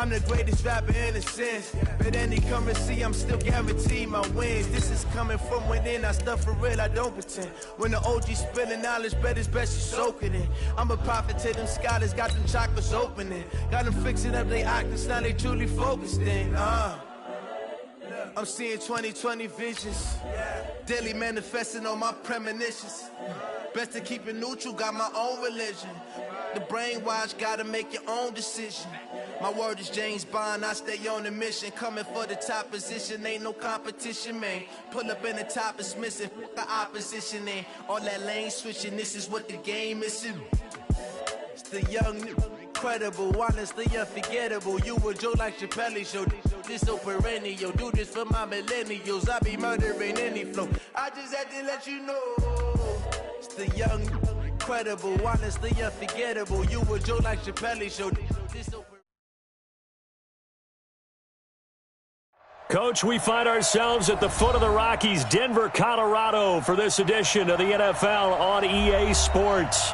I'm the greatest rapper in a sense. But any currency, I'm still guaranteed my wins. This is coming from within. I stuff for real, I don't pretend. When the OG spilling knowledge, bet it's best you soak it in. I'm a prophet to them scholars, got them chakras opening. Got them fixing up they octaves, now they truly focused in. I'm seeing 2020 visions. Daily manifesting on my premonitions. Best to keep it neutral, got my own religion. The brainwash, gotta make your own decision. My word is James Bond, I stay on the mission. Coming for the top position, ain't no competition, man. Pull up in the top, it's missing, the opposition ain't. All that lane switching, this is what the game is. It's the young, incredible, honestly unforgettable. You a Joe like Chappelle show. This so perennial, do this for my millennials. I be murdering any flow. I just had to let you know. It's the young, incredible, honestly unforgettable. You a Joe like Chappelle show. This so Coach, we find ourselves at the foot of the Rockies, Denver, Colorado, for this edition of the NFL on EA Sports.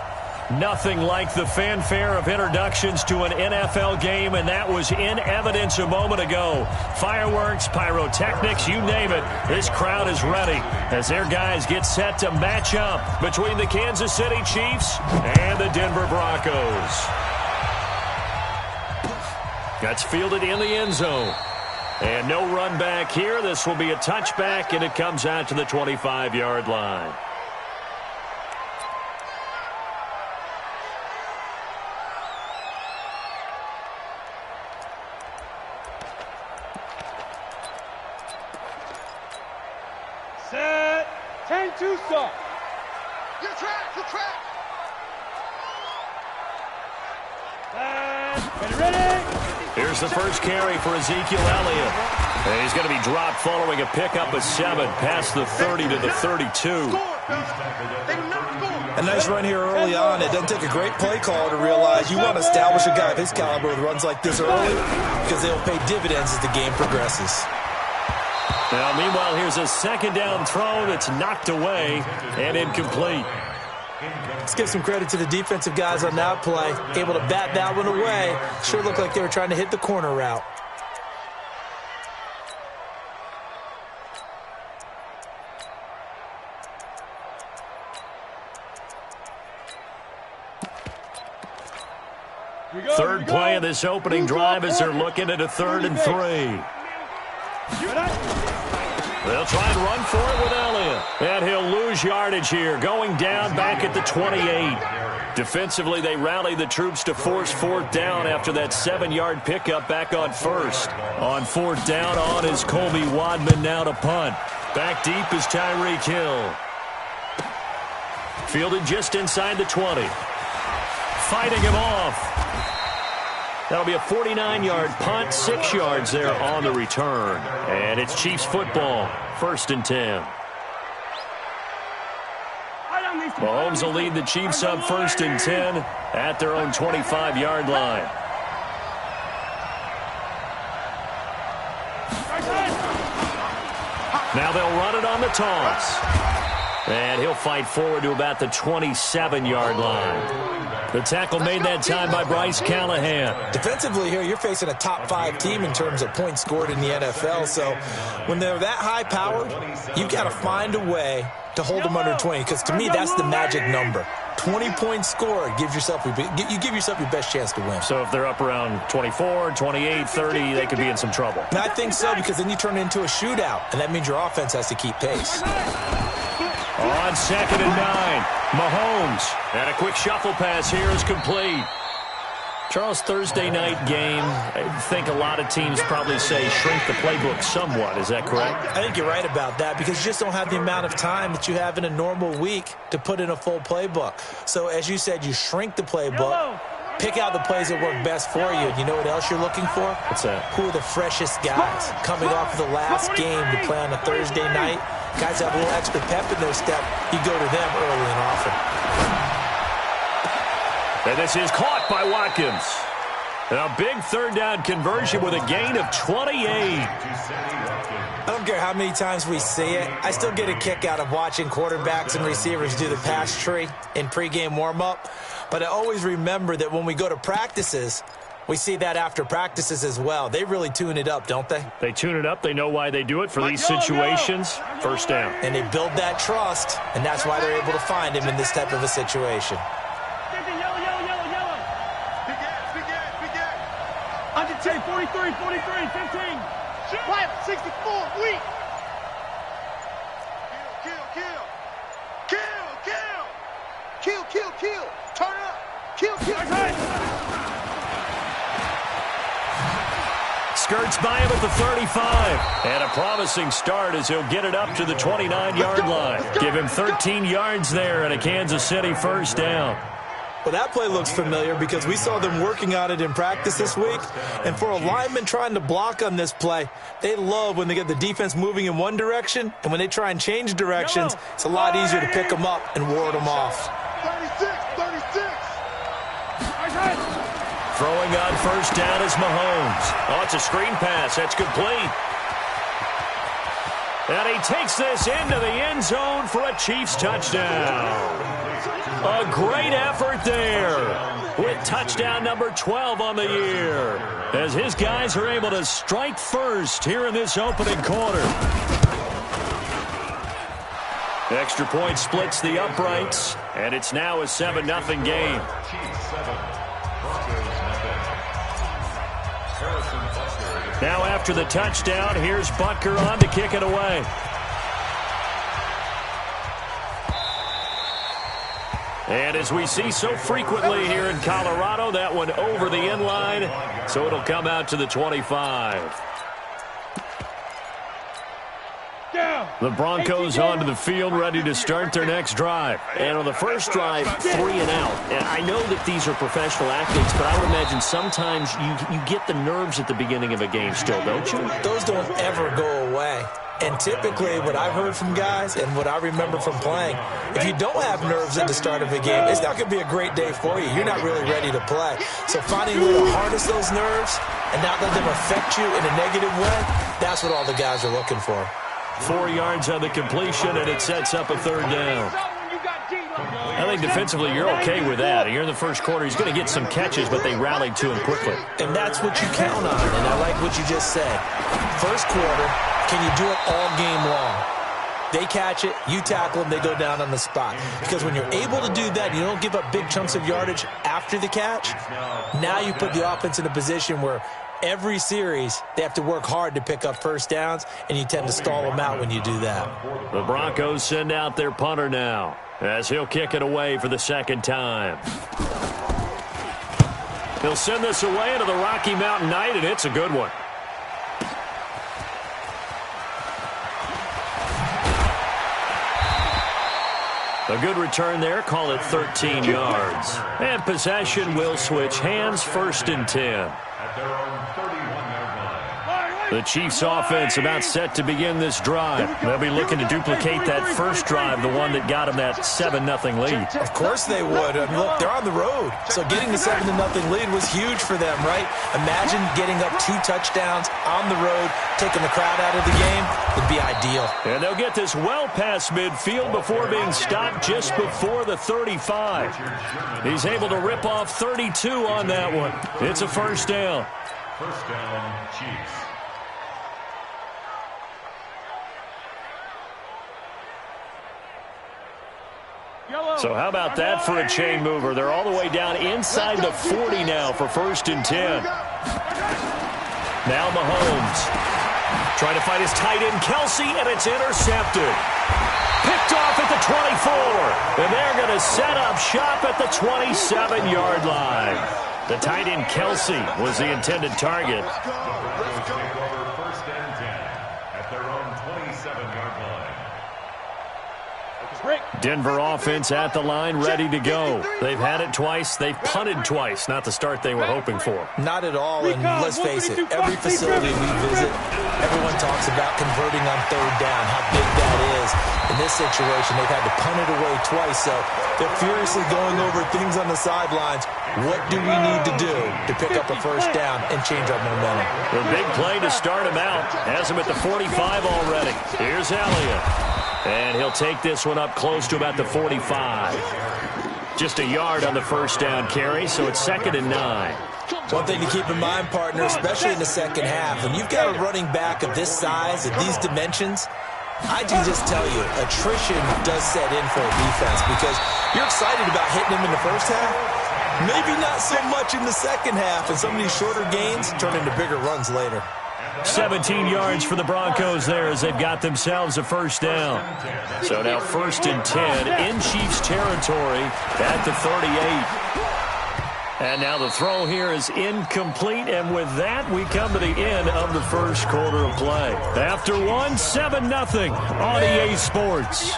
Nothing like the fanfare of introductions to an NFL game, and that was in evidence a moment ago. Fireworks, pyrotechnics, you name it. This crowd is ready as their guys get set to match up between the Kansas City Chiefs and the Denver Broncos. That's fielded in the end zone. And no run back here. This will be a touchback, and it comes out to the 25-yard line. Set. 10-2 stop. Your track. Ready. Here's the first carry for Ezekiel Elliott. And he's going to be dropped following a pickup of 7 past the 30 to the 32. A nice run here early on. It doesn't take a great play call to realize you want to establish a guy of his caliber with runs like this early because they'll pay dividends as the game progresses. Now, meanwhile, here's a second down throw that's knocked away and incomplete. Let's give some credit to the defensive guys on that play. Able to bat that one away. Sure looked like they were trying to hit the corner route. Third play of this opening drive as they're looking at a 3rd and 3. They'll try and run for it with Elliott. And he'll lose yardage here, going down back at the 28. Defensively, they rally the troops to force 4th down after that 7-yard pickup back on 1st. On 4th down, on is Colby Wadman now to punt. Back deep is Tyreek Hill. Fielded just inside the 20. Fighting him off. That'll be a 49-yard punt, 6 yards there on the return. And it's Chiefs football, 1st and 10. Mahomes will lead the Chiefs up 1st and 10 at their own 25-yard line. Now they'll run it on the toss. And he'll fight forward to about the 27-yard line. The tackle made that time by Bryce Callahan. Defensively here, you're facing a top-5 team in terms of points scored in the NFL. So when they're that high-powered, you've got to find a way to hold them under 20. Because to me, that's the magic number. 20 points scored, you give yourself your best chance to win. So if they're up around 24, 28, 30, they could be in some trouble. And I think so, because then you turn it into a shootout, and that means your offense has to keep pace. On 2nd and 9, Mahomes. And a quick shuffle pass here is complete. Charles, Thursday night game, I think a lot of teams probably say shrink the playbook somewhat. Is that correct? I think you're right about that because you just don't have the amount of time that you have in a normal week to put in a full playbook. So as you said, you shrink the playbook, pick out the plays that work best for you. And you know what else you're looking for? What's that? Who are the freshest guys coming off of the last game to play on a Thursday night? Guys have a little extra pep in their step. You go to them early and often. And this is caught by Watkins. A big 3rd down conversion with a gain of 28. I don't care how many times we see it. I still get a kick out of watching quarterbacks and receivers do the pass tree in pregame warm-up. But I always remember that when we go to practices, We see that after practices as well. They really tune it up, don't they? They tune it up. They know why they do it for these situations. First down. And they build that trust, and that's why they're able to find him in this type of a situation. Under 10, 43, 43, 15. Right, 64, weak. Kill. Turn up. Kill. Skirts by him at the 35. And a promising start as he'll get it up to the 29-yard line. Give him 13 yards there and a Kansas City first down. Well, that play looks familiar because we saw them working on it in practice this week. And for a lineman trying to block on this play, they love when they get the defense moving in one direction. And when they try and change directions, it's a lot easier to pick them up and ward them off. 36. Throwing on first down is Mahomes. Oh, it's a screen pass. That's complete. And he takes this into the end zone for a Chiefs touchdown. A great effort there with touchdown number 12 on the year as his guys are able to strike first here in this opening quarter. Extra point splits the uprights, and it's now a 7-0 game. Now after the touchdown, here's Butker on to kick it away. And as we see so frequently here in Colorado, that one over the end line, so it'll come out to the 25. The Broncos onto the field, ready to start their next drive. And on the first drive, 3 and out. And I know that these are professional athletes, but I would imagine sometimes you get the nerves at the beginning of a game still, don't you? Those don't ever go away. And typically what I've heard from guys and what I remember from playing, if you don't have nerves at the start of a game, it's not going to be a great day for you. You're not really ready to play. So finding a way to harness those nerves and not let them affect you in a negative way, that's what all the guys are looking for. 4 yards on the completion, and it sets up a third down. I think defensively you're okay with that. Here in the first quarter, he's going to get some catches, but they rallied to him quickly. And that's what you count on, and I like what you just said. First quarter, can you do it all game long? They catch it, you tackle them, they go down on the spot. Because when you're able to do that, you don't give up big chunks of yardage after the catch. Now you put the offense in a position where every series, they have to work hard to pick up first downs, and you tend to stall them out when you do that. The Broncos send out their punter now as he'll kick it away for the second time. He'll send this away into the Rocky Mountain Night, and it's a good one. A good return there, call it 13 yards. And possession will switch hands, 1st and 10. The Chiefs offense about set to begin this drive. They'll be looking to duplicate that first drive, the one that got them that 7-0 lead. Of course they would. I mean, look, they're on the road. So getting the 7-0 lead was huge for them, right? Imagine getting up 2 touchdowns on the road, taking the crowd out of the game would be ideal. And they'll get this well past midfield before being stopped just before the 35. He's able to rip off 32 on that one. It's a first down. First down, Chiefs. So how about that for a chain mover? They're all the way down inside the 40 now for 1st and 10. Now Mahomes trying to find his tight end Kelsey, and it's intercepted. Picked off at the 24, and they're going to set up shop at the 27-yard line. The tight end Kelsey was the intended target. Denver offense at the line, ready to go. They've had it twice. They've punted twice. Not the start they were hoping for. Not at all, and let's face it, every facility we visit, everyone talks about converting on 3rd down, how big that is. In this situation, they've had to punt it away twice, so they're furiously going over things on the sidelines. What do we need to do to pick up a first down and change our momentum? The big play to start him out. Has him at the 45 already. Here's Elliott. And he'll take this one up close to about the 45. Just a yard on the first down carry, so it's 2nd and 9. One thing to keep in mind, partner, especially in the second half, when you've got a running back of this size, of these dimensions, I can just tell you, attrition does set in for a defense because you're excited about hitting him in the first half. Maybe not so much in the second half, and some of these shorter gains turn into bigger runs later. 17 yards for the Broncos there as they've got themselves a first down. So now 1st and 10 in Chiefs territory at the 38. And now the throw here is incomplete, and with that, we come to the end of the first quarter of play. After one, 7-0 on EA Sports.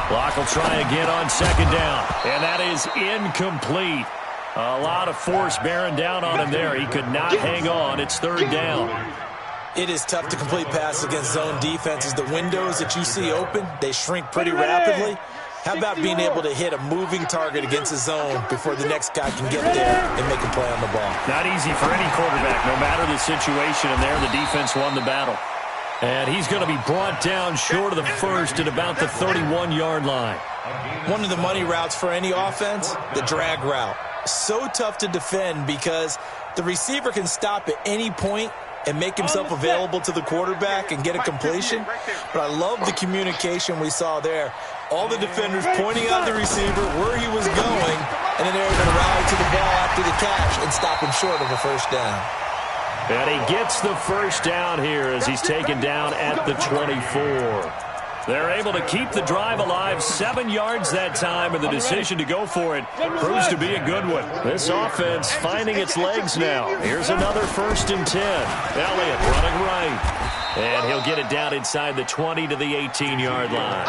Clock will try again on 2nd down, and that is incomplete. A lot of force bearing down on him there. He could not hang on. It's 3rd down. It is tough to complete passes against zone defenses. The windows that you see open, they shrink pretty rapidly. How about being able to hit a moving target against a zone before the next guy can get there and make a play on the ball? Not easy for any quarterback, no matter the situation, and there the defense won the battle. And he's going to be brought down short of the first at about the 31-yard line. One of the money routes for any offense, the drag route. So tough to defend because the receiver can stop at any point and make himself available to the quarterback and get a completion. But I love the communication we saw there. All the defenders pointing out the receiver, where he was going, and then they were going to rally to the ball after the catch and stop him short of a first down. And he gets the first down here as he's taken down at the 24. They're able to keep the drive alive, 7 yards that time, and the decision to go for it proves to be a good one. This offense finding its legs now. Here's another 1st and 10. Elliott running right. And he'll get it down inside the 20 to the 18-yard line.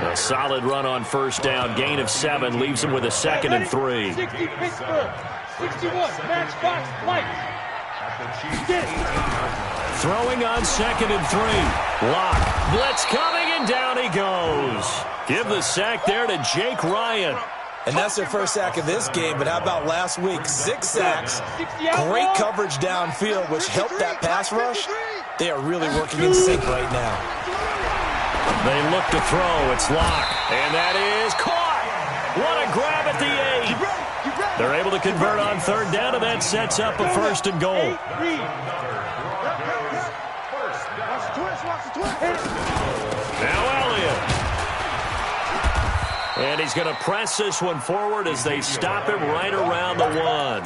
A solid run on 1st down. Gain of 7 leaves him with a 2nd and 3. 60 Pittsburgh. 61 Matchbox Lights. Throwing on 2nd and 3. Lock. Blitz coming, and down he goes. Give the sack there to Jake Ryan. And that's their first sack of this game, but how about last week? 6 sacks, great coverage downfield, which helped that pass rush. They are really working in sync right now. They look to throw. It's Lock. And that is caught. What a grab at the 8. They're able to convert on 3rd down, and that sets up a 1st and goal. Now Elliott. And he's going to press this one forward as they stop him right around the 1.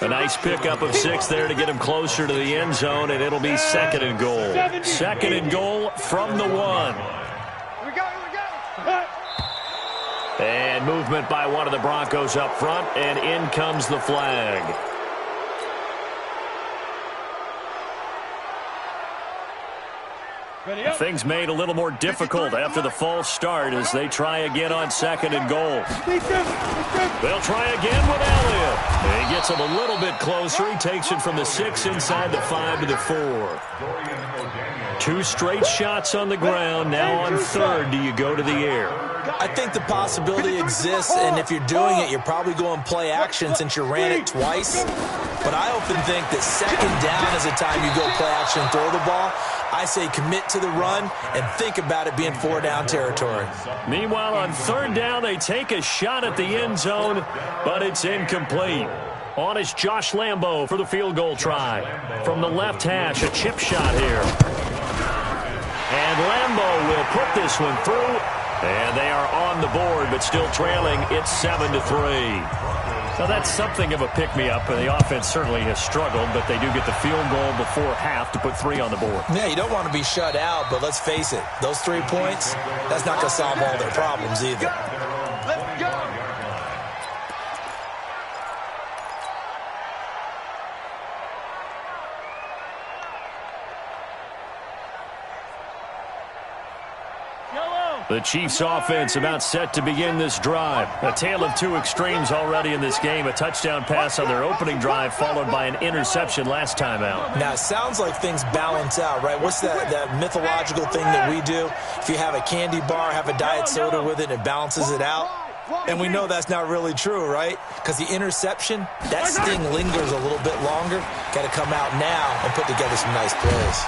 A nice pickup of 6 there to get him closer to the end zone, and it'll be 2nd and goal. 2nd and goal from the 1. And movement by one of the Broncos up front, and in comes the flag. Things made a little more difficult after the false start as they try again on 2nd and goal. They'll try again with Elliott. He gets him a little bit closer. He takes it from the 6 inside the 5 to the 4. 2 straight shots on the ground. Now on 3rd, do you go to the air? I think the possibility exists, and if you're doing it, you're probably going play action since you ran it twice. But I often think that 2nd down is the time you go play action and throw the ball. I say commit to the run and think about it being 4-down territory. Meanwhile, on 3rd down, they take a shot at the end zone, but it's incomplete. On is Josh Lambo for the field goal try. From the left hash, a chip shot here. And Lambo will put this one through. And they are on the board, but still trailing. It's 7-3. Now, that's something of a pick-me-up, and the offense certainly has struggled, but they do get the field goal before half to put 3 on the board. Yeah, you don't want to be shut out, but let's face it, those 3 points, that's not going to solve all their problems either. Let's go. The Chiefs offense about set to begin this drive. A tale of 2 extremes already in this game. A touchdown pass on their opening drive followed by an interception last time out. Now, it sounds like things balance out, right? What's that mythological thing that we do? If you have a candy bar, have a diet soda with it, it balances it out. And we know that's not really true, right? Because the interception, that sting lingers a little bit longer. Got to come out now and put together some nice plays.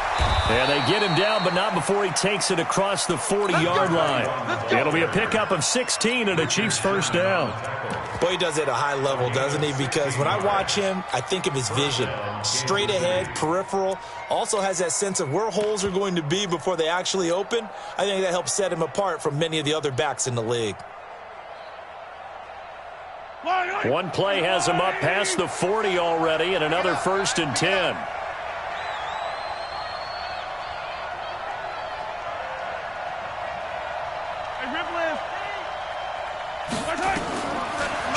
And they get him down, but not before he takes it across the 40-yard line. It'll be a pickup of 16 and a Chiefs first down. Boy, he does it at a high level, doesn't he? Because when I watch him, I think of his vision. Straight ahead, peripheral. Also has that sense of where holes are going to be before they actually open. I think that helps set him apart from many of the other backs in the league. One play has him up past the 40 already, and another 1st and 10.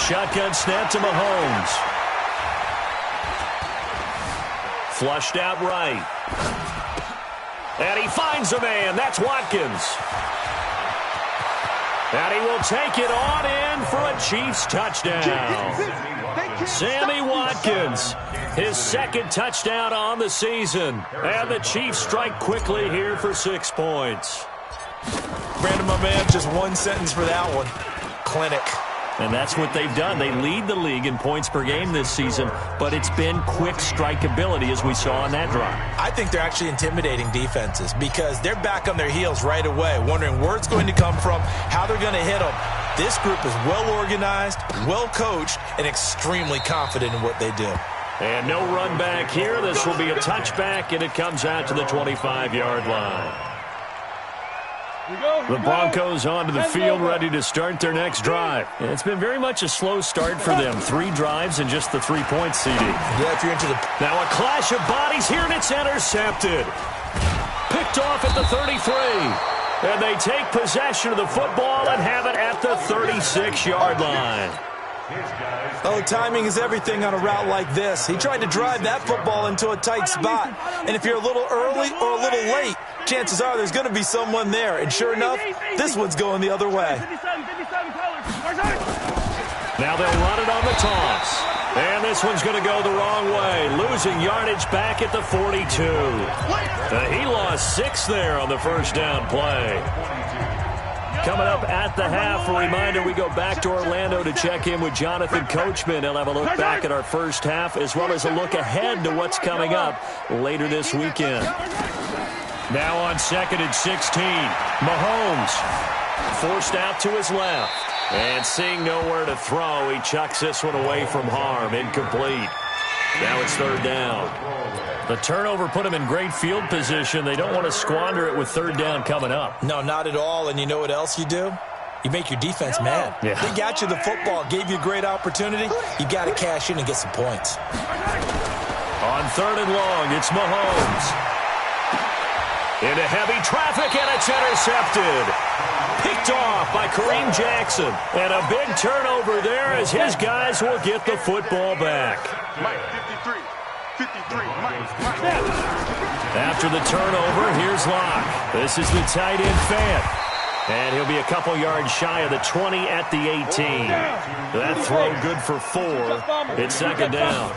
Shotgun snap to Mahomes. Flushed out right. And he finds a man. That's Watkins. And he will take it on in for a Chiefs touchdown. Sammy Watkins, his 2nd touchdown on the season. And the Chiefs strike quickly here for 6 points. Brandon, my man, just one sentence for that one. Clinic. And that's what they've done. They lead the league in points per game this season, but it's been quick strikeability as we saw on that drive. I think they're actually intimidating defenses because they're back on their heels right away, wondering where it's going to come from, how they're going to hit them. This group is well organized, well coached, and extremely confident in what they do. And no run back here. This will be a touchback, and it comes out to the 25-yard line. The Broncos onto the field, ready to start their next drive. And it's been very much a slow start for them. 3 drives and just the 3 points, CD. Yeah, if you're into the... Now a clash of bodies here, and it's intercepted. Picked off at the 33. And they take possession of the football and have it at the 36-yard line. Oh, timing is everything on a route like this. He tried to drive that football into a tight spot. And if you're a little early or a little late, chances are there's going to be someone there. And sure enough, this one's going the other way. Now they'll run it on the toss. And this one's going to go the wrong way. Losing yardage back at the 42. He lost 6 there on the first down play. Coming up at the half, a reminder, we go back to Orlando to check in with Jonathan Coachman. He'll have a look back at our first half as well as a look ahead to what's coming up later this weekend. Now on 2nd and 16, Mahomes forced out to his left. And seeing nowhere to throw, he chucks this one away from harm. Incomplete. Now it's 3rd down. The turnover put him in great field position. They don't want to squander it with 3rd down coming up. No, not at all. And you know what else you do? You make your defense mad. Yeah. They got you the football, gave you a great opportunity. You got to cash in and get some points. On 3rd and long, it's Mahomes. Into heavy traffic, and it's intercepted. Picked off by Kareem Jackson. And a big turnover there as his guys will get the football back. Mike, 53. 53, Mike. After the turnover, here's Locke. This is the tight end Fant. And he'll be a couple yards shy of the 20 at the 18. That throw good for 4. It's 2nd down.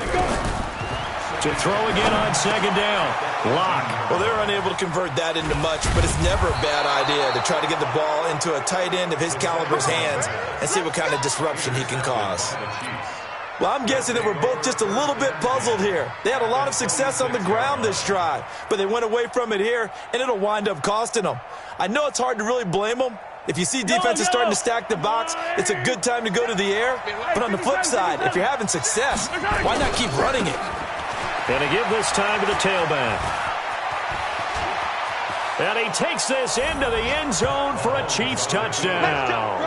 To throw again on 2nd down. Locke. Well, they're unable to convert that into much, but it's never a bad idea to try to get the ball into a tight end of his caliber's hands and see what kind of disruption he can cause. Well, I'm guessing that we're both just a little bit puzzled here. They had a lot of success on the ground this drive, but they went away from it here, and it'll wind up costing them. I know it's hard to really blame them. If you see defenses starting to stack the box, it's a good time to go to the air. But on the flip side, if you're having success, why not keep running it? And to give this time to the tailback. And he takes this into the end zone for a Chiefs touchdown.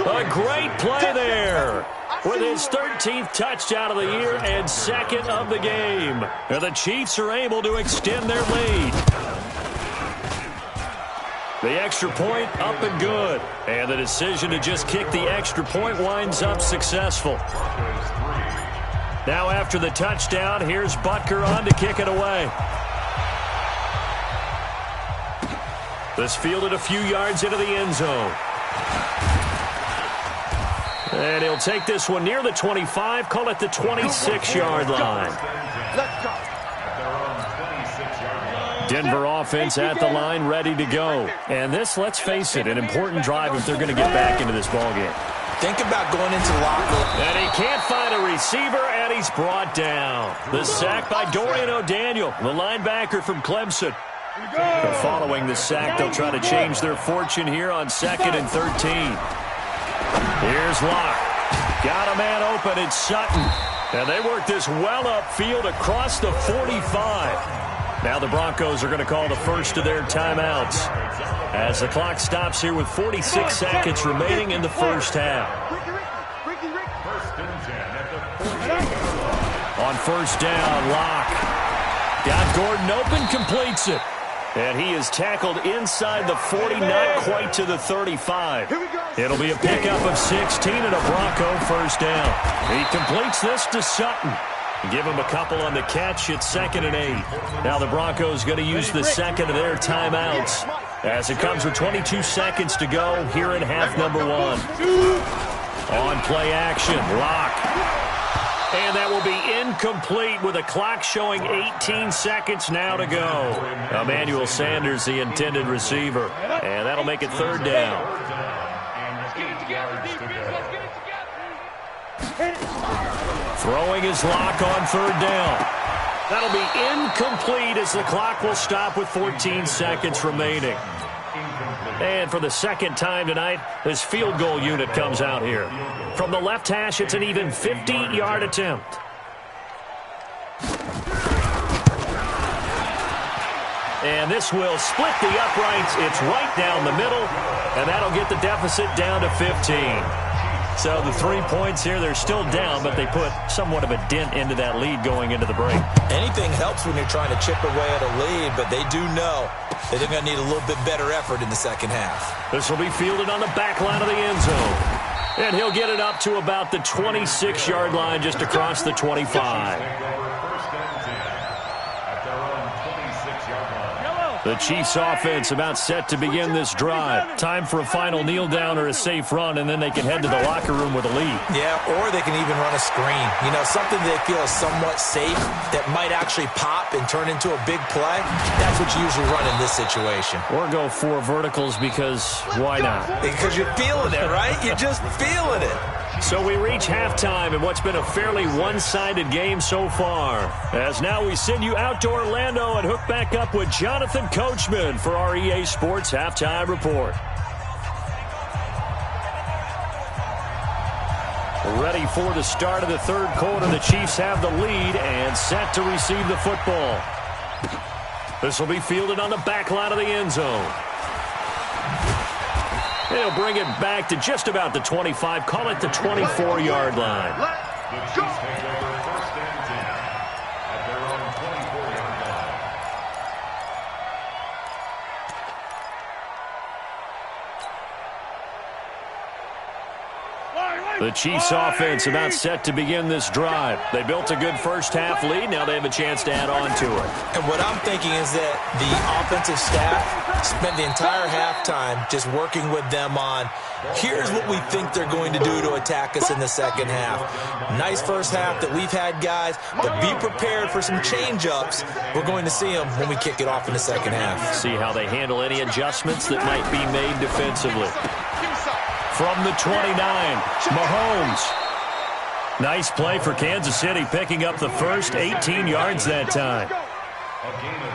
A great play there. With his 13th touchdown of the year and 2nd of the game. And the Chiefs are able to extend their lead. The extra point up and good. And the decision to just kick the extra point winds up successful. Now after the touchdown, here's Butker on to kick it away. This fielded a few yards into the end zone. And he'll take this one near the 25, call it the 26-yard line. Denver offense at the line, ready to go. And this, let's face it, an important drive if they're going to get back into this ballgame. Think about going into the locker room. And he can't find a receiver, and he's brought down. The sack by Dorian O'Daniel, the linebacker from Clemson. Following the sack, they'll try to change their fortune here on 2nd and 13. Here's Locke. Got a man open. It's Sutton. And they work this well upfield across the 45. Now the Broncos are going to call the first of their timeouts as the clock stops here with 46 seconds remaining in the first half. On first down, Locke. Got Gordon open, completes it. And he is tackled inside the 40, not quite to the 35. It'll be a pickup of 16 and a Bronco first down. He completes this to Sutton. Give him a couple on the catch. It's 2nd and 8. Now the Broncos going to use the second of their timeouts as it comes with 22 seconds to go here in half number 1. On play action, Locke. And that will be incomplete with a clock showing 18 seconds now to go. Emmanuel Sanders, the intended receiver. And that'll make it 3rd down. Throwing his Locke on 3rd down. That'll be incomplete as the clock will stop with 14 seconds remaining. And for the second time tonight, this field goal unit comes out here. From the left hash, it's an even 50-yard attempt. And this will split the uprights. It's right down the middle, and that'll get the deficit down to 15. So the 3 points here, they're still down, but they put somewhat of a dent into that lead going into the break. Anything helps when you're trying to chip away at a lead, but they do know that they're going to need a little bit better effort in the second half. This will be fielded on the back line of the end zone. And he'll get it up to about the 26-yard line just across the 25. The Chiefs offense about set to begin this drive. Time for a final kneel down or a safe run, and then they can head to the locker room with a lead. Yeah, or they can even run a screen. You know, something they feel is somewhat safe that might actually pop and turn into a big play. That's what you usually run in this situation. Or go 4 verticals because why not? Because you're feeling it, right? You're just feeling it. So we reach halftime in what's been a fairly one-sided game so far. As now we send you out to Orlando and hook back up with Jonathan Coachman for our EA Sports Halftime Report. Ready for the start of the third quarter. The Chiefs have the lead and set to receive the football. This will be fielded on the back line of the end zone. They'll bring it back to just about the 25, call it the 24-yard line. The Chiefs take over 1st and 10 at their own 24-yard line. The Chiefs offense about set to begin this drive. They built a good first half lead. Now they have a chance to add on to it. And what I'm thinking is that the offensive staff spent the entire halftime just working with them on, here's what we think they're going to do to attack us in the second half. Nice first half that we've had, guys, but be prepared for some change-ups. We're going to see them when we kick it off in the second half. See how they handle any adjustments that might be made defensively. From the 29, Mahomes. Nice play for Kansas City, picking up the first 18 yards that time.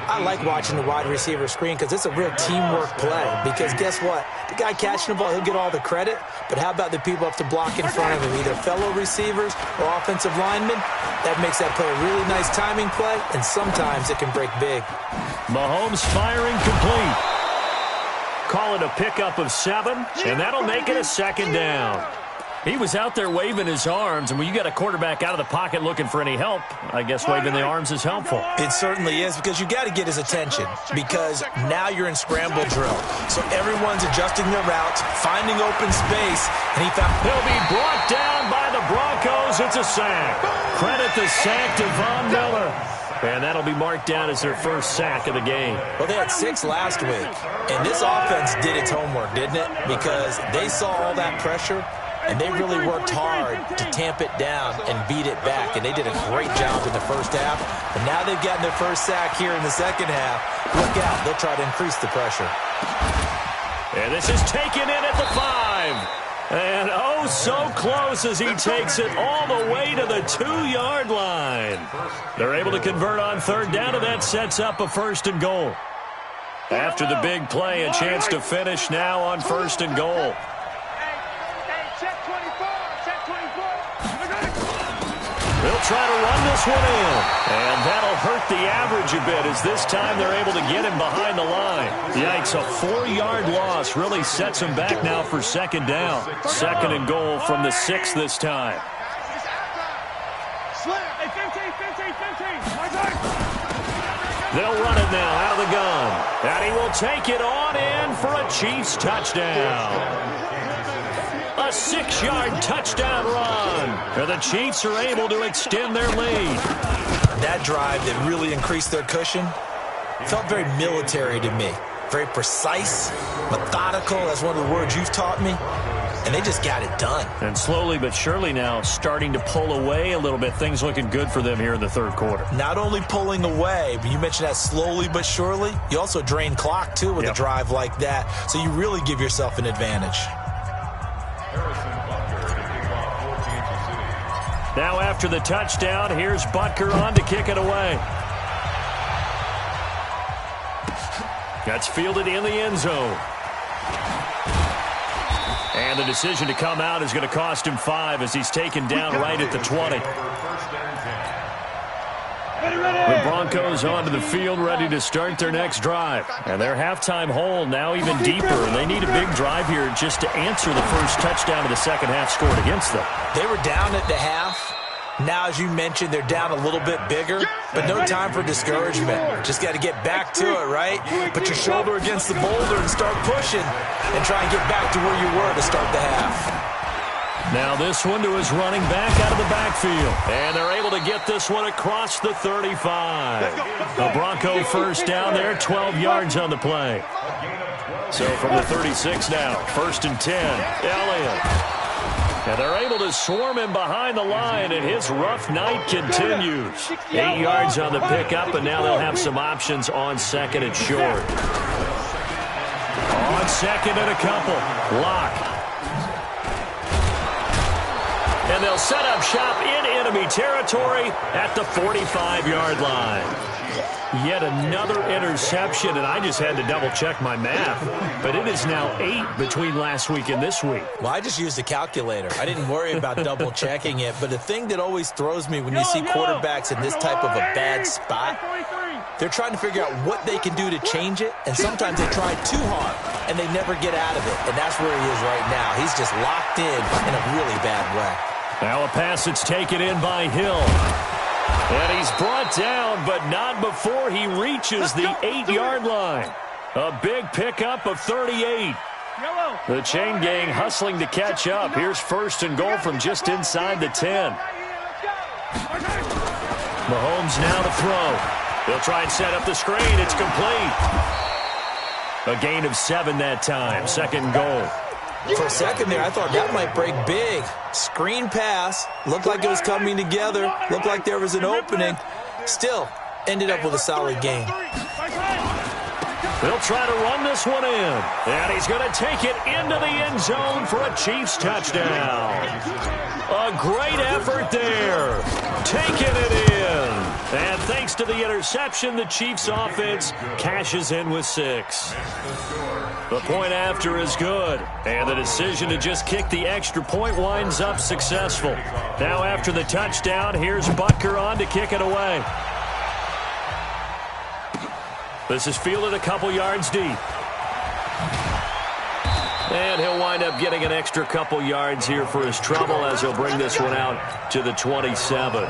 I like watching the wide receiver screen because it's a real teamwork play. Because guess what? The guy catching the ball, he'll get all the credit. But how about the people up to block in front of him, either fellow receivers or offensive linemen? That makes that play a really nice timing play, and sometimes it can break big. Mahomes firing complete. Call it a pickup of 7, and that'll make it a 2nd down. He was out there waving his arms, and when you got a quarterback out of the pocket looking for any help, I guess waving the arms is helpful. It certainly is, because you got to get his attention, because now you're in scramble drill. So everyone's adjusting their routes, finding open space, and he found... He'll be brought down by the Broncos. It's a sack. Credit the sack to Von Miller. And that'll be marked down as their first sack of the game. Well, they had 6 last week, and this offense did its homework, didn't it? Because they saw all that pressure, and they really worked hard to tamp it down and beat it back. And they did a great job in the first half. And now they've gotten their first sack here in the second half. Look out. They'll try to increase the pressure. And this is taken in at the 5. And oh, so close as he takes it all the way to the 2-yard line. They're able to convert on third down, and that sets up a 1st and goal. After the big play, a chance to finish now on 1st and goal. They'll try to run this one in, and that'll hurt the average a bit as this time they're able to get him behind the line. Yikes, a 4-yard loss really sets him back now for 2nd down. 2nd and goal from the 6 this time. They'll run it now out of the gun, and he will take it on in for a Chiefs touchdown. A 6-yard touchdown run. And the Chiefs are able to extend their lead. That drive that really increased their cushion felt very military to me. Very precise, methodical. That's one of the words you've taught me. And they just got it done. And slowly but surely now starting to pull away a little bit. Things looking good for them here in the 3rd quarter. Not only pulling away, but you mentioned that slowly but surely. You also drain clock, too, with a drive like that. So you really give yourself an advantage. Now after the touchdown, here's Butker on to kick it away. That's fielded in the end zone. And the decision to come out is going to cost him 5 as he's taken down right at the 20. The Broncos onto the field ready to start their next drive. And their halftime hole now even deeper. And they need a big drive here just to answer the first touchdown of the second half scored against them. They were down at the half. Now, as you mentioned, they're down a little bit bigger, but no time for discouragement. Just got to get back to it, right? Put your shoulder against the boulder and start pushing and try and get back to where you were to start the half. Now this one to his running back out of the backfield. And they're able to get this one across the 35. A Bronco first down there, 12 yards on the play. So from the 36 now, 1st and 10, Elliott. And they're able to swarm him behind the line, and his rough night continues. 8 yards on the pickup, and now they'll have some options on 2nd and short. On 2nd and a couple, Lock. And they'll set up shop in enemy territory at the 45-yard line. Yet another interception, and I just had to double-check my math. But it is now 8 between last week and this week. Well, I just used a calculator. I didn't worry about double-checking it. But the thing that always throws me when you see quarterbacks in this type of a bad spot, they're trying to figure out what they can do to change it, and sometimes they try too hard, and they never get out of it. And that's where he is right now. He's just locked in a really bad way. Now a pass that's taken in by Hill. And he's brought down, but not before he reaches the 8-yard line. A big pickup of 38. The chain gang hustling to catch up. Here's 1st and goal from just inside the 10. Mahomes now to throw. He'll try and set up the screen. It's complete. A gain of 7 that time. 2nd and goal. For a second there, I thought that might break big. Screen pass. Looked like it was coming together. Looked like there was an opening. Still, ended up with a solid game. They'll try to run this one in. And he's going to take it into the end zone for a Chiefs touchdown. A great effort there. Taking it in. And thanks to the interception, the Chiefs offense cashes in with 6. The point after is good, and the decision to just kick the extra point winds up successful. Now after the touchdown, here's Butker on to kick it away. This is fielded a couple yards deep. And he'll wind up getting an extra couple yards here for his trouble as he'll bring this one out to the 27.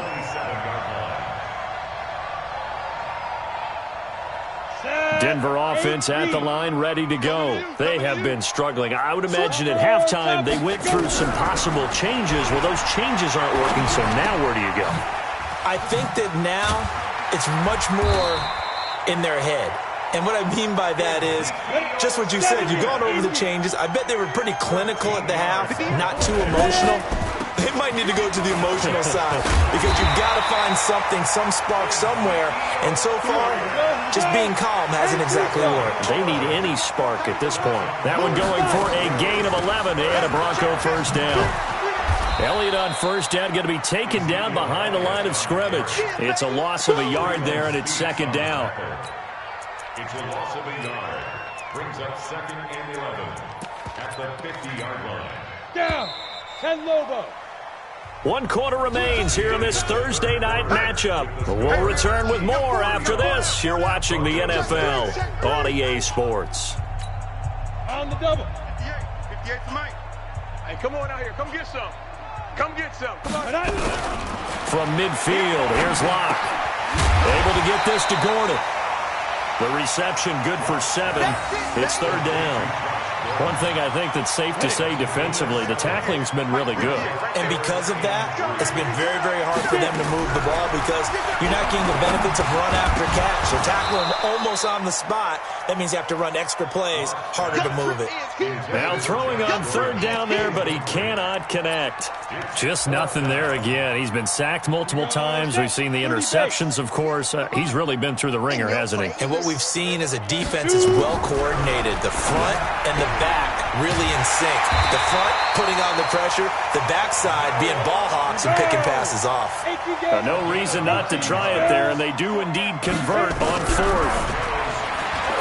Denver offense at the line, ready to go. They have been struggling. I would imagine at halftime they went through some possible changes. Well, those changes aren't working, so now where do you go? I think that now it's much more in their head. And what I mean by that is just what you said. You've gone over the changes. I bet they were pretty clinical at the half, not too emotional. They They might need to go to the emotional side because you've got to find something, some spark somewhere. And so far, just being calm hasn't exactly worked. They need any spark at this point. That one going for a gain of 11 and a Bronco first down. Elliott on first down, going to be taken down behind the line of scrimmage. It's a loss of a yard there, and it's second down. It's a loss of a yard. Brings up 2nd and 11 at the 50-yard line. Down. 10 Lobo. 1 quarter remains here in this Thursday night matchup. We'll return with more after this. You're watching the NFL on EA Sports. On the double. 58 for Mike. Hey, come on out here. Come get some. Come get some. Come on. From midfield, here's Locke. Able to get this to Gordon. The reception good for 7. It's third down. One thing I think that's safe to say defensively, the tackling's been really good. And because of that, it's been very, very hard for them to move the ball because you're not getting the benefits of run after catch. They're tackling almost on the spot. That means you have to run extra plays, harder to move it. Now throwing on third down there, but he cannot connect. Just nothing there again. He's been sacked multiple times. We've seen the interceptions, of course. He's really been through the ringer, hasn't he? And what we've seen is a defense is well coordinated. The front and the back really in sync. The front putting on the pressure, the backside being ball hawks and picking passes off. No reason not to try it there, and they do indeed convert on fourth.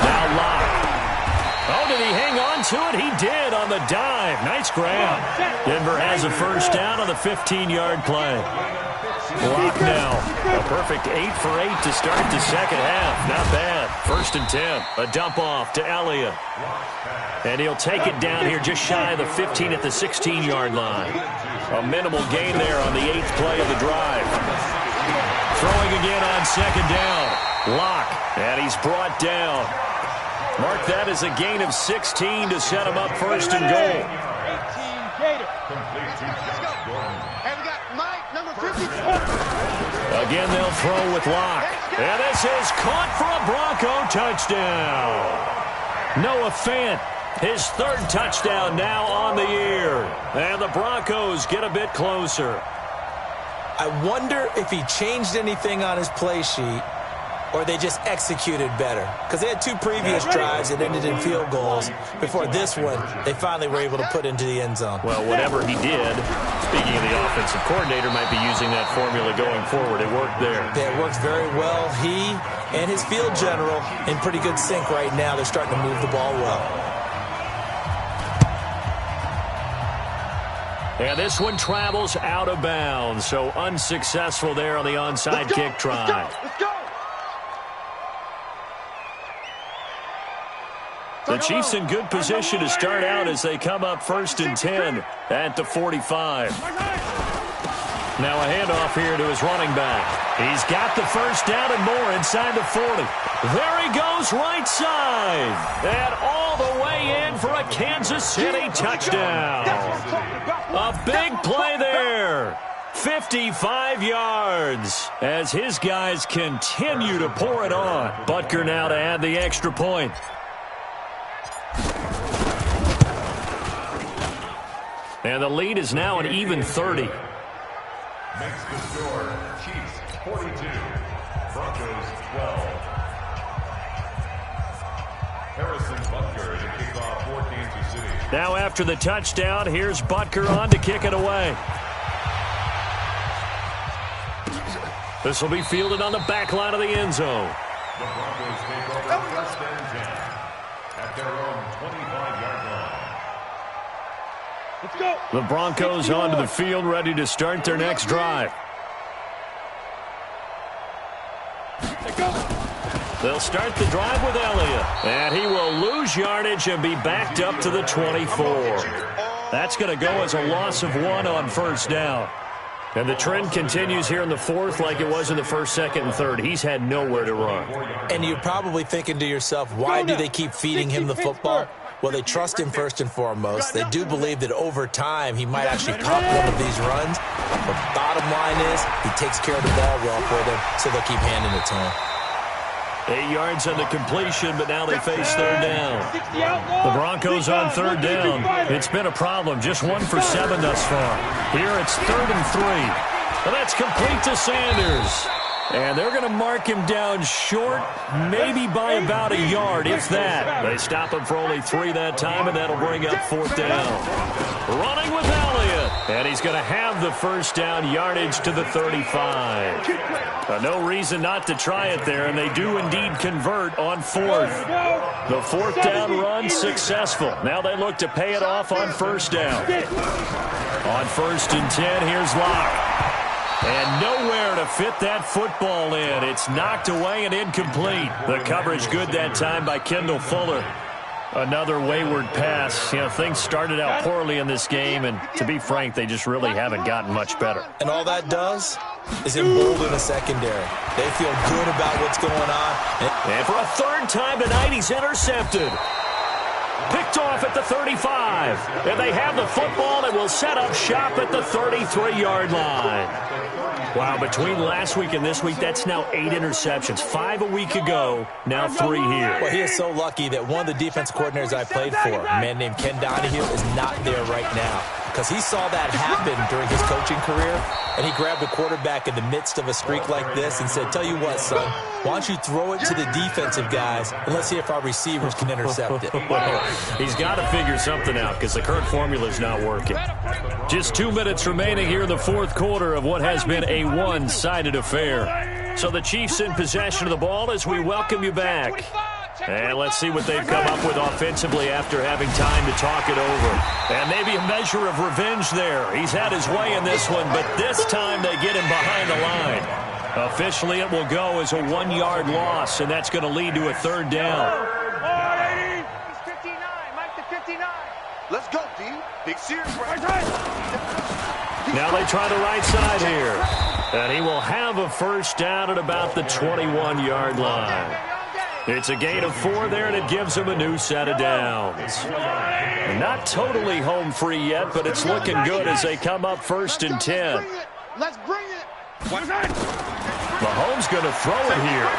Now Locke. Oh, did he hang on to it? He did on the dive. Nice grab. Denver has a first down on the 15-yard play. Locke now. A perfect 8 for 8 to start the second half. Not bad. 1st and 10. A dump off to Elliott. And he'll take it down here just shy of the 15 at the 16-yard line. A minimal gain there on the 8th play of the drive. Throwing again on second down. Locke. And he's brought down. Mark that as a gain of 16 to set him up 1st and goal. 18 Gator. And we got Mike, number 52. Again, they'll throw with Locke. And this is caught for a Bronco touchdown. Noah Fant, his 3rd touchdown now on the year. And the Broncos get a bit closer. I wonder if he changed anything on his play sheet or they just executed better. Because they had 2 previous drives that ended in field goals. Before this one, they finally were able to put into the end zone. Well, whatever he did, speaking of the offensive coordinator, might be using that formula going forward. It worked there. Yeah, it works very well. He and his field general in pretty good sync right now. They're starting to move the ball well. And this one travels out of bounds, so unsuccessful there on the onside kick try. Let's go. The Chiefs in good position to start out as they come up 1st and 10 at the 45. Now a handoff here to his running back. He's got the first down and more inside the 40. There he goes right side. And all the way in for a Kansas City touchdown. A big play there. 55 yards as his guys continue to pour it on. Butker now to add the extra point. And the lead is now an even 30. Makes the score Chiefs 42, Broncos 12. Harrison Butker to kick off for Kansas City. Now after the touchdown, here's Butker on to kick it away. This will be fielded on the back line of the end zone. The Broncos take over 1st and 10 at their own 25-yard line. Let's go. The Broncos onto the field, ready to start their next drive. Let's go. They'll start the drive with Elliott. And he will lose yardage and be backed up to the 24. That's going to go as a loss of 1 on 1st down. And the trend continues here in the 4th like it was in the 1st, 2nd, and 3rd. He's had nowhere to run. And you're probably thinking to yourself, why do they keep feeding him the football? Well, they trust him first and foremost. They do believe that over time he might actually pop one of these runs. But bottom line is he takes care of the ball well for them, so they'll keep handing it to him. 8 yards on the completion, but now they face third down. The Broncos on third down. It's been a problem. Just 1 for 7 thus far. Here it's 3rd and 3. And that's complete to Sanders. And they're going to mark him down short, maybe by about a yard, if that. They stop him for only 3 that time, and that'll bring up 4th down. Running with Elliott. And he's going to have the first down, yardage to the 35. No reason not to try it there, and they do indeed convert on 4th. The 4th down run successful. Now they look to pay it off on 1st down. On 1st and 10, here's Locke. And nowhere to fit that football in. It's knocked away and incomplete. The coverage good that time by Kendall Fuller. Another wayward pass. You know, things started out poorly in this game, and to be frank, they just really haven't gotten much better. And all that does is embolden a secondary. They feel good about what's going on. And for a 3rd time tonight, he's intercepted. Picked off at the 35. And they have the football and will set up shop at the 33-yard line. Wow, between last week and this week, that's now 8 interceptions. 5 a week ago, now 3 here. Well, he is so lucky that one of the defense coordinators I played for, a man named Ken Donahue, is not there right now. Because he saw that happen during his coaching career, and he grabbed a quarterback in the midst of a streak like this and said, tell you what, son, why don't you throw it to the defensive guys, and let's see if our receivers can intercept it. Well, he's got to figure something out because the current formula is not working. Just 2 minutes remaining here in the 4th quarter of what has been a one-sided affair. So the Chiefs in possession of the ball as we welcome you back. And let's see what they've come up with offensively after having time to talk it over. And maybe a measure of revenge there. He's had his way in this one, but this time they get him behind the line. Officially, it will go as a 1-yard loss, and that's going to lead to a 3rd down. 59, Mike to 59. Let's go, D. Big series right. Now they try the right side here. And he will have a first down at about the 21-yard line. It's a gain of 4 there, and it gives him a new set of downs. Not totally home free yet, but it's looking good as they come up 1st and 10. Let's bring it. Mahomes going to throw it here.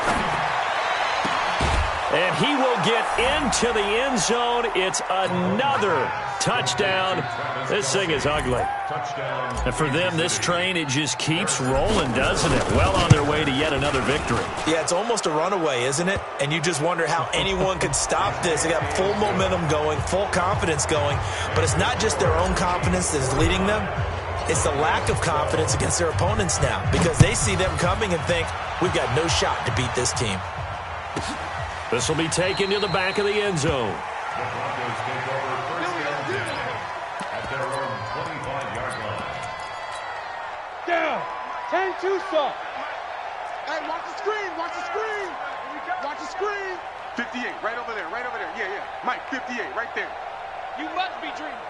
And he will get into the end zone. It's another touchdown. This thing is ugly. And for them, this train, it just keeps rolling, doesn't it? Well on their way to yet another victory. Yeah, it's almost a runaway, isn't it? And you just wonder how anyone could stop this. They got full momentum going, full confidence going. But it's not just their own confidence that's leading them. It's the lack of confidence against their opponents now because they see them coming and think, we've got no shot to beat this team. This will be taken to the back of the end zone. The Broncos take over 1st and 10 at their own 25-yard line. Down. 10-2 stop. Hey, watch the screen. Watch the screen. Watch the screen. 58, right over there. Right over there. Yeah, yeah. Mike, 58, right there. You must be dreaming.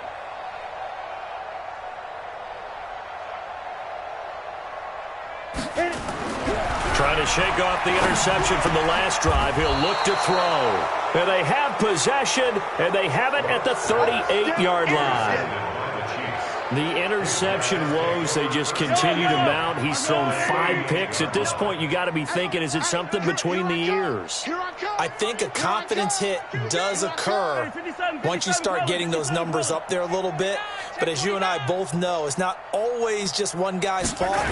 Trying to shake off the interception from the last drive. He'll look to throw. And they have possession, and they have it at the 38-yard line. The interception woes, they just continue to mount. He's thrown 5 picks. At this point, you got to be thinking, is it something between the ears? I think a confidence hit does occur once you start getting those numbers up there a little bit. But as you and I both know, it's not always just one guy's fault.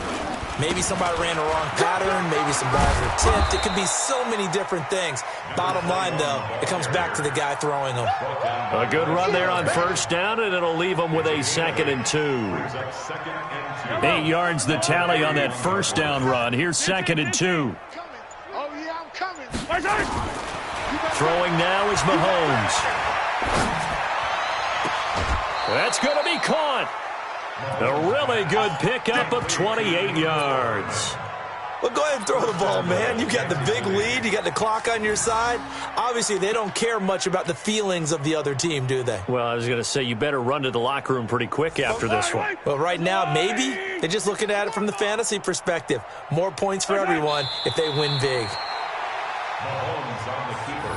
Maybe somebody ran the wrong pattern. Maybe some balls were tipped. It could be so many different things. Bottom line, though, it comes back to the guy throwing them. A good run there on 1st down, and it'll leave them with a 2nd and 2. 8 yards the tally on that 1st down run. Here's 2nd and 2. Oh, yeah, I'm coming. Throwing now is Mahomes. That's going to be caught. A really good pickup of 28 yards. Well, go ahead and throw the ball, man. You got the big lead. You got the clock on your side. Obviously, they don't care much about the feelings of the other team, do they? Well, I was going to say, you better run to the locker room pretty quick after this one. Well, right now, maybe they're just looking at it from the fantasy perspective. More points for everyone if they win big. Mahomes on the keeper.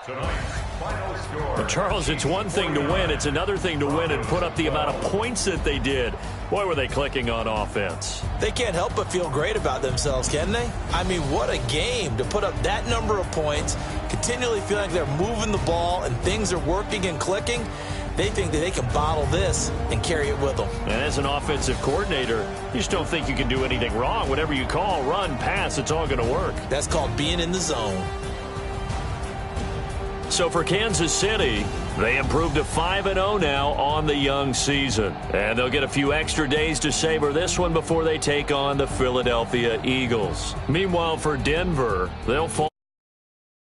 Tonight's final score. Well, Charles, it's one thing to win. It's another thing to win and put up the amount of points that they did. Boy, were they clicking on offense. They can't help but feel great about themselves, can they? I mean, what a game to put up that number of points, continually feeling like they're moving the ball and things are working and clicking. They think that they can bottle this and carry it with them. And as an offensive coordinator, you just don't think you can do anything wrong. Whatever you call, run, pass, it's all going to work. That's called being in the zone. So for Kansas City, they improved to 5-0 now on the young season. And they'll get a few extra days to savor this one before they take on the Philadelphia Eagles. Meanwhile, for Denver, they'll fall